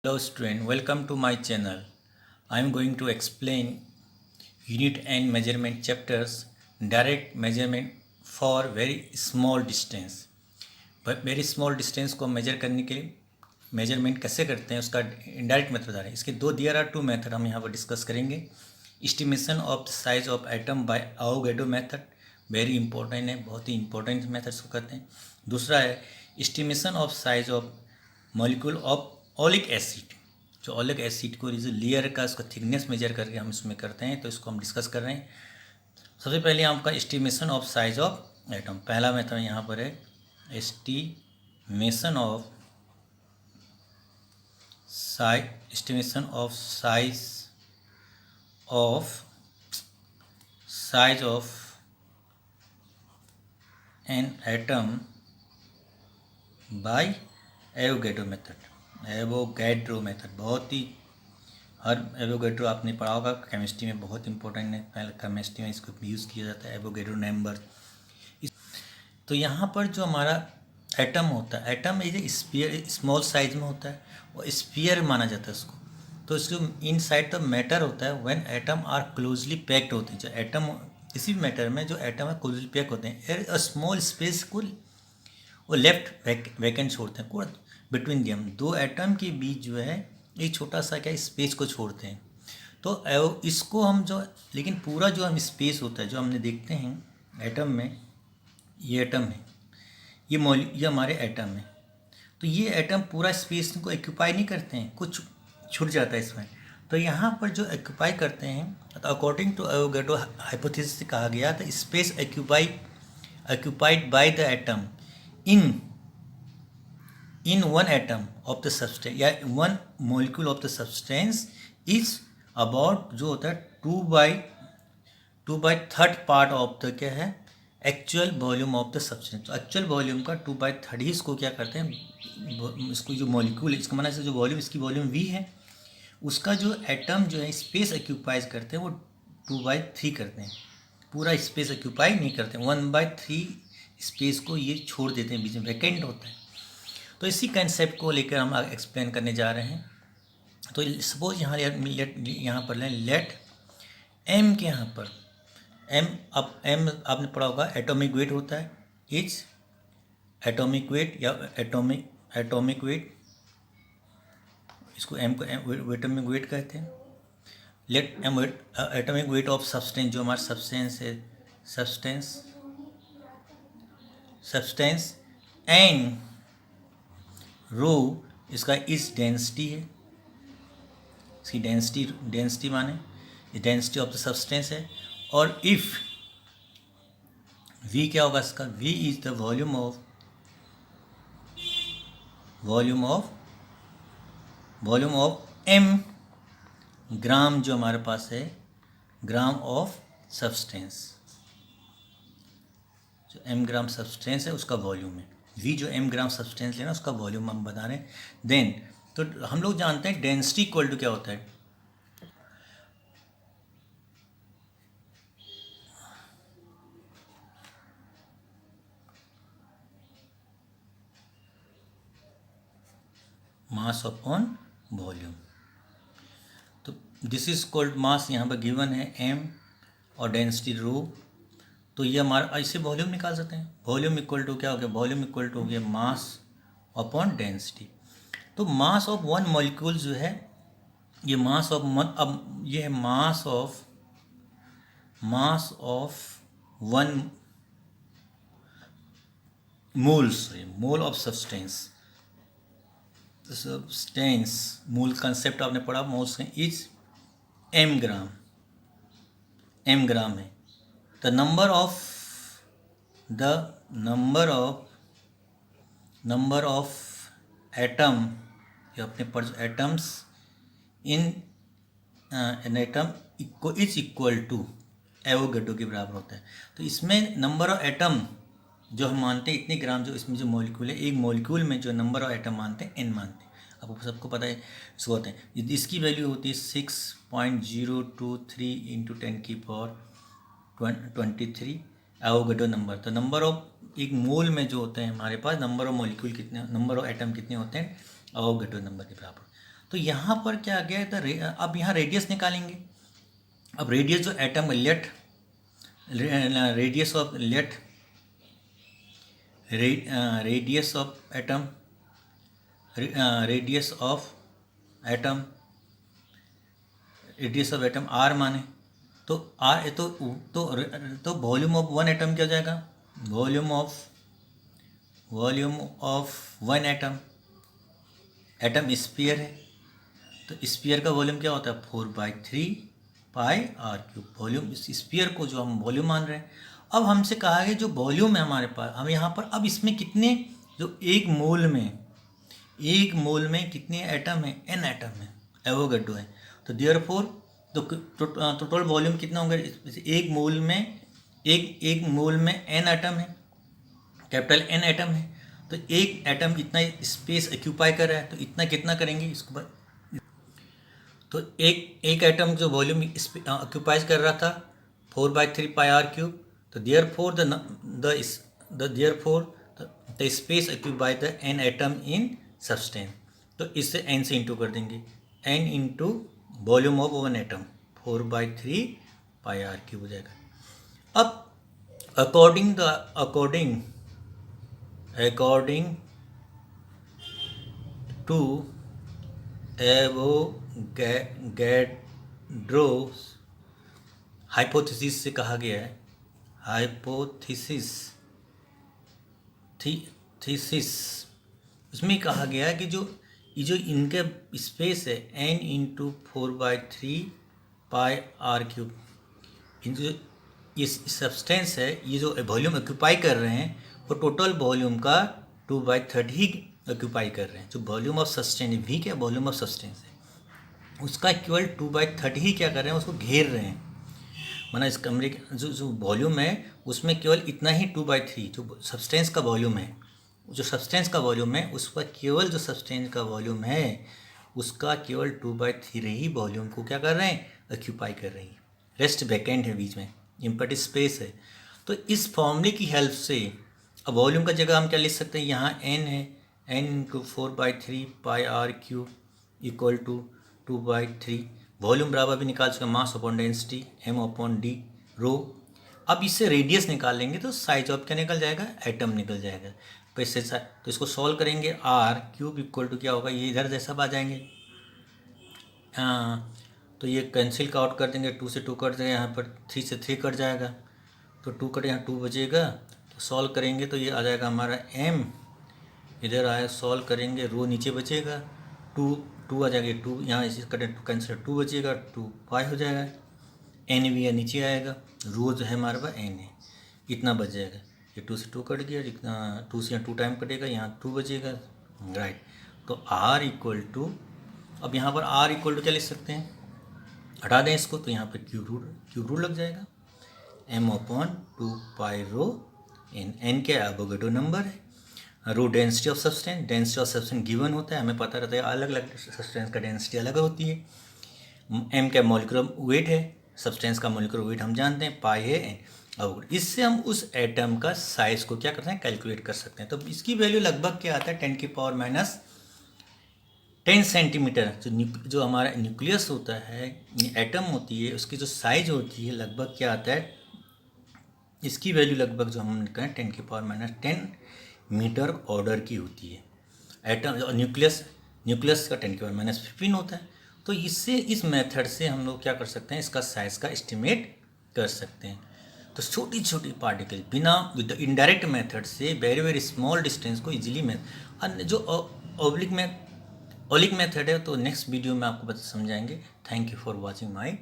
Hello student, welcome to my channel. I am going to explain unit and measurement chapters, direct measurement for very small distance. Very small distance को major करने के लिए measurement कैसे करते हैं उसका indirect method बता रहे हैं. इसके देयर आर टू मेथड हम यहाँ पर डिस्कस करेंगे. Estimation of the size of atom by Avogadro method, very important है, बहुत ही इंपॉर्टेंट मेथड इसको कहते हैं. दूसरा है estimation of size of molecule of oleic acid. जो ओलिक एसिड को जो लेयर का उसका थिकनेस मेजर करके हम इसमें करते हैं, तो इसको हम डिस्कस कर रहे हैं. सबसे पहले आपका estimation of size of atom, पहला मेथड यहाँ पर है estimation of size of an atom by Avogadro method. बहुत ही एवोगैड्रो आपने पढ़ा होगा, केमिस्ट्री में बहुत इंपॉर्टेंट है. पहले केमिस्ट्री में इसको यूज़ किया जाता है एवोगैड्रो नंबर. तो यहाँ पर जो हमारा एटम होता है, atom is sphere, small size में होता है और स्फीयर माना जाता है उसको. तो इसको इनसाइड द मैटर होता है when atom are closely packed होते हैं. जो एटम किसी भी मैटर में जो एटम है क्लोजली पैक होते हैं, अ स्मॉल स्पेस को वो लेफ्ट वैकेंट छोड़ते हैं बिटवीन देम. दो एटम के बीच जो है एक छोटा सा क्या स्पेस को छोड़ते हैं. तो इसको हम जो, लेकिन पूरा जो हम स्पेस होता है जो हमने देखते हैं एटम में, ये एटम है, ये हमारे एटम है. तो ये एटम पूरा स्पेस को एक्यूपाई नहीं करते हैं, कुछ छूट जाता है इसमें. तो यहाँ पर जो एक्यूपाई करते हैं, तो अकॉर्डिंग टू एवोगाड्रो हाइपोथेसिस से कहा गया था space occupied by the atom in one atom of the substance या one molecule of the substance is about, जो होता है 2/3 पार्ट ऑफ द क्या है actual volume of the substance. तो एक्चुअल वॉल्यूम का 2/3 ही इसको क्या करते हैं, इसको जो मॉलिक्यूल है, इसका माना जो वॉल्यूम, इसकी वॉल्यूम v है, उसका जो एटम जो है स्पेस एक्यूपाइज करते हैं वो 2/3 करते हैं. पूरा स्पेस एक्यूपाई नहीं करते हैं, 1/3 स्पेस को ये छोड़ देते हैं, बीच में वैकेंट होता है. तो इसी कंसेप्ट को लेकर हम एक्सप्लेन करने जा रहे हैं. तो सपोज यहाँ पर लें लेट एम के यहाँ पर एम, अब एम आपने पढ़ा होगा एटॉमिक वेट होता है, इज एटॉमिक वेट या एटॉमिक वेट, इसको एम को एटॉमिक वेट कहते हैं. Let M atomic weight of substance, जो हमारा सब्सटेंस है, सब्सटेंस एंड रो इसका इस डेंसिटी है, इसकी डेंसिटी माने ये डेंसिटी ऑफ द सब्सटेंस है. और इफ v क्या होगा इसका, v is the volume of m ग्राम, जो हमारे पास है ग्राम ऑफ सब्सटेंस, जो m ग्राम सब्सटेंस है उसका वॉल्यूम है. v जो m ग्राम सब्सटेंस लेना उसका वॉल्यूम हम बता रहे हैं. देन तो हम लोग जानते हैं डेंसिटी इक्वल टू क्या होता है, मास अपॉन वॉल्यूम. तो दिस इज कॉल्ड मास, यहाँ पर गिवन है m और डेंसिटी रो. तो ये हमारा ऐसे वॉल्यूम निकाल सकते हैं. वॉल्यूम इक्वल टू क्या हो गया, वॉल्यूम इक्वल टू हो गया मास अपॉन डेंसिटी. तो मास ऑफ वन मॉलिक्यूल जो है, ये मास ऑफ अब ये है mass of mole of substance. Mole concept आपने पढ़ा, मोल्स इज m ग्राम है. द नंबर ऑफ एटम, ये अपने पर atoms in N atom is equal to Avogadro के बराबर होता है. तो इसमें नंबर ऑफ एटम जो हम मानते हैं इतने ग्राम, जो इसमें जो मॉलिक्यूल है, एक मॉलिक्यूल में जो नंबर ऑफ एटम मानते हैं n मानते हैं. आपको सबको पता है इसको होते हैं. इसकी वैल्यू होती है 6.023 इंटू 10⁻23 एवोगाड्रो नंबर. तो नंबर ऑफ एक मोल में जो होते हैं हमारे पास, नंबर ऑफ मॉलिक्यूल कितने, नंबर ऑफ एटम कितने होते हैं एवोगाड्रो नंबर के बराबर. तो यहाँ पर क्या आ गया, अब यहाँ रेडियस निकालेंगे। अब रेडियस जो atom let radius of let radius of atom radius of atom R माने, तो आर तो वॉल्यूम ऑफ वन एटम क्या हो जाएगा, volume of one atom sphere है, तो स्फीयर का वॉल्यूम क्या होता है 4/3πr³। वॉल्यूम, इस स्फीयर को जो हम वॉल्यूम मान रहे हैं। अब हमसे कहा है जो वॉल्यूम है हमारे पास, हम यहाँ पर अब इसमें कितने, जो एक मोल में कितने एटम है, n एटम है, एवोगैड्रो है। तो देयरफॉर टोटल वॉल्यूम कितना होंगे, एक मोल में n एटम है, कैपिटल N एटम है, तो एक एटम इतना स्पेस ऑक्यूपाई कर रहा है, तो इतना कितना करेंगे इसको तो एक एटम जो वॉल्यूम ऑक्यूपाइज कर रहा था 4/3πr³, तो therefore the space occupied by the n atom in substance, तो इससे n से इंटू कर देंगे, n into volume of one atom 4/3πr³ हो जाएगा। अब अकॉर्डिंग टू एवोगैड्रोस हाइपोथेसिस से कहा गया है, उसमें कहा गया है कि जो इनका स्पेस है n इंटू 4/3πr³, ये सब्सटेंस है, ये जो वॉल्यूम ऑक्यूपाई कर रहे हैं वो टोटल वॉल्यूम का 2/3 ही ऑक्यूपाई कर रहे हैं। जो वॉल्यूम ऑफ सब्सटेंस वी क्या वॉल्यूम ऑफ सब्सटेंस है, उसका केवल 2/3 ही क्या कर रहे हैं, उसको घेर रहे हैं। माना इस कमरे के जो वॉल्यूम है उसमें केवल इतना ही 2/3 जो सब्सटेंस का वॉल्यूम है, उसका केवल जो सब्सटेंस का वॉल्यूम है उसका केवल 2/3 ही वॉल्यूम को क्या कर रहे हैं, ऑक्यूपाई कर रही है। रेस्ट वैकेंट है, बीच में एम्प्टी स्पेस है। तो इस फॉर्मूले की हेल्प से अब वॉल्यूम का जगह हम क्या लिख सकते हैं, यहाँ n है, n into 4/3πr³ equal to 2/3, volume बराबर भी निकाल चुका, मास अपॉन डेंसिटी m/d रो। अब इससे रेडियस निकाल लेंगे तो साइज ऑफ क्या निकल जाएगा, एटम निकल जाएगा। तो इसको सॉल्व करेंगे, r³ इक्वल टू क्या होगा, ये इधर जैसा आ जाएंगे, तो ये कैंसिल का आउट कर देंगे, 2 से 2 कट जाएगा, यहाँ पर 3 से 3 कट जाएगा, तो 2 कट यहाँ 2 बचेगा। तो सॉल्व करेंगे तो ये आ जाएगा हमारा m, इधर आया सॉल्व करेंगे, रो नीचे बचेगा, 2 आ जाएगा, 2 यहाँ इसे कटें कैंसिल, 2 बचेगा, 2π हो जाएगा, n भी है नीचे आएगा, रो जो है हमारे पास n है, इतना बच जाएगा। ये 2 से 2 कट गया, जितना 2 से यहाँ 2 टाइम कटेगा, यहाँ 2 बचेगा, राइट। तो r इक्वल टू, अब यहाँ पर r इक्वल टू क्या लिख सकते हैं, हटा दें इसको, तो यहाँ पर क्यूब रूट लग जाएगा, m/2π n क्या है, एवोगैड्रो नंबर है। Rho density of substance given होता है, हमें पता रहता है अलग अलग सब्सटेंस का डेंसिटी अलग होती है। m क्या मॉलिक्यूलर वेट है, सब्सटेंस का मॉलिक्यूलर वेट हम जानते हैं, पाई है n। अब इससे हम उस एटम का साइज को क्या करते हैं, कैलकुलेट कर सकते हैं। तो इसकी वैल्यू लगभग क्या आता है, 10⁻10 सेंटीमीटर। जो हमारा न्यूक्लियस होता है, एटम होती है, उसकी जो साइज होती है लगभग क्या आता है, इसकी वैल्यू लगभग जो हम कहें 10⁻10 मीटर ऑर्डर की होती है। एटम न्यूक्लियस का 10⁻15 होता है। तो इससे, इस मेथड से हम लोग क्या कर सकते हैं, इसका साइज का एस्टिमेट कर सकते हैं। तो छोटी छोटी पार्टिकल बिना विद द इनडायरेक्ट मेथड से वेरी स्मॉल डिस्टेंस को इजीली जो ऑब्लिक मेथड है, तो नेक्स्ट वीडियो में आपको समझाएंगे। Thank you for watching my